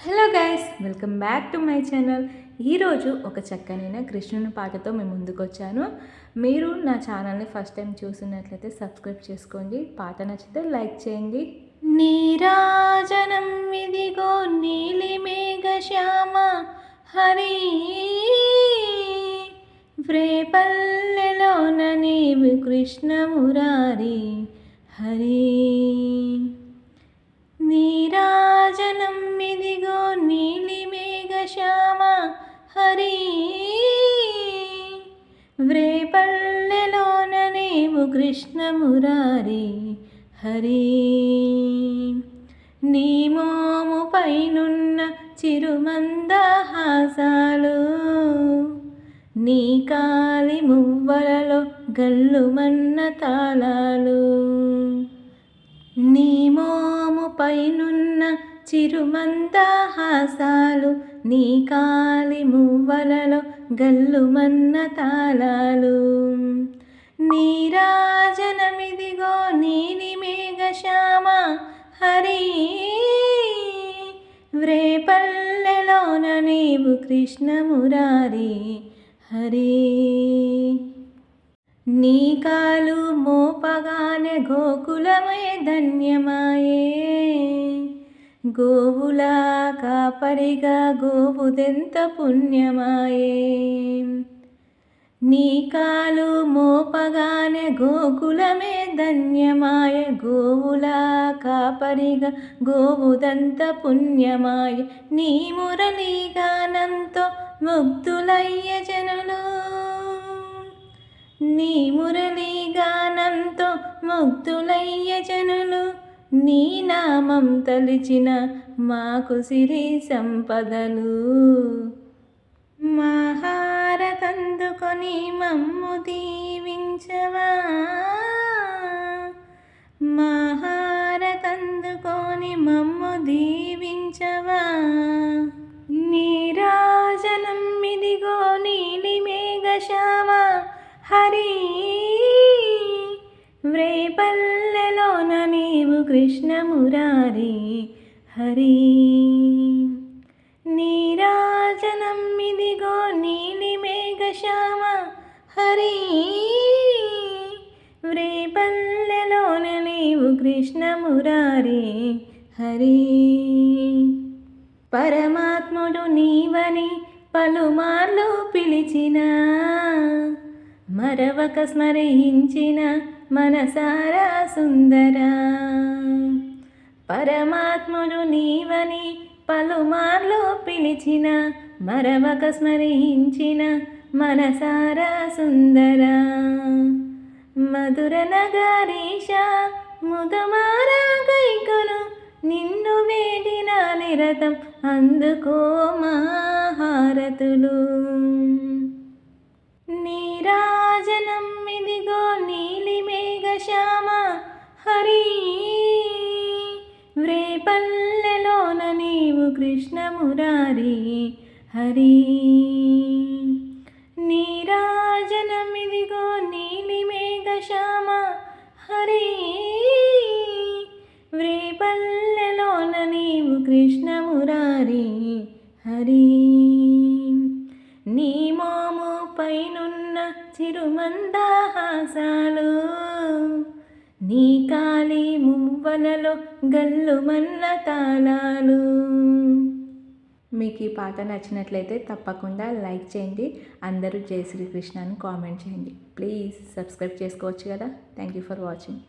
Hello guys, welcome back to my channel. ఈరోజు ఒక చక్కనైన కృష్ణుని పాటతో మేము ముందుకు వచ్చాను. మీరు నా ఛానల్ని ఫస్ట్ టైం చూసినట్లయితే సబ్స్క్రైబ్ చేసుకోండి. పాట నచ్చితే లైక్ చేయండి. నీరాజనం ఇదిగో నీలి మేఘ శ్యామ హరి, వ్రేపల్లెలోన నీవు కృష్ణ మురారి హరి. నీరాజనం ఇదిగో నీలి మేఘ శ్యామ హరి, వ్రేపల్లెలోన నీవు కృష్ణ మురారి హరి. నీ మోము పైనున్న చిరుమందహాసాలు, నీ కాలి మువ్వలలో గల్లుమన్న తాళాలు. నీ మోము పైనున్న చిరుమందహాసాలు, నీ కాలి మువ్వలలో గల్లుమన్న తాళాలు. నీరాజనమిదిగో నీలి మేఘ శ్యామ హరి, వ్రేపల్లెలోన నీవు కృష్ణ మురారి హరి. నీ కాలు మోపగానే గోకులమే ధన్యమాయే, గోవులా కాపరిగా గోవుదెంత పుణ్యమాయే. నీ కాలు మోపగానే గోకులమే ధన్యమాయ, గోవులా కాపరిగా గోవుదంత పుణ్యమాయ. నీ మురళీ గానంతో ముగ్ధులయ్య జనులు, నీ మురళీ గానంతో ముగ్ధులయ్య జనులు. నీ నామం తలిచిన మాకు సిరి సంపదలు. మహారతందుకొని మమ్ము దీవించవా, మహారతందుకొని మమ్ము దీవించవా. నీరాజనం ఇదిగో నీలి మేఘ శ్యామ హరి, వ్రేపల్లెలోన నీవు కృష్ణ మురారి హరి. నీరాజనం ఇదిగో నీలి మేఘ శ్యామ హరి, వ్రేపల్లెలోన నీవు కృష్ణ మురారి హరి. పరమాత్ముడు నీవని పలుమార్లు పిలిచిన, మరవక స్మరించిన మనసారా సుందరా. పరమాత్ముడు నీవని పలుమార్లు పిలిచిన, మరవక స్మరించిన మనసారా సుందరా. మధుర నగరీశ ముదమారా గైకొను, నిన్ను వేడిన నిరతం అందుకో మా హారతులు. నీరాజనం ఇదిగో నీలి మేఘ శ్యామ హరి, వ్రేపల్లెలోన నీవు కృష్ణ మురారి హరి. నీరాజనం ఇదిగో నీలి మేఘ శ్యామ హరి, వ్రేపల్లెలోన నీవు కృష్ణ మురారి హరి. నీ మోము పైనున్న చిరుమందహాసాలు, నీ కాలి మువ్వలలో గల్లుమన్న తాళాలు. మీకు ఈ పాట నచ్చినట్లయితే తప్పకుండా లైక్ చేయండి. అందరూ జై శ్రీకృష్ణ అని కామెంట్ చేయండి. ప్లీజ్ సబ్స్క్రైబ్ చేసుకోవచ్చు కదా. Thank you for watching.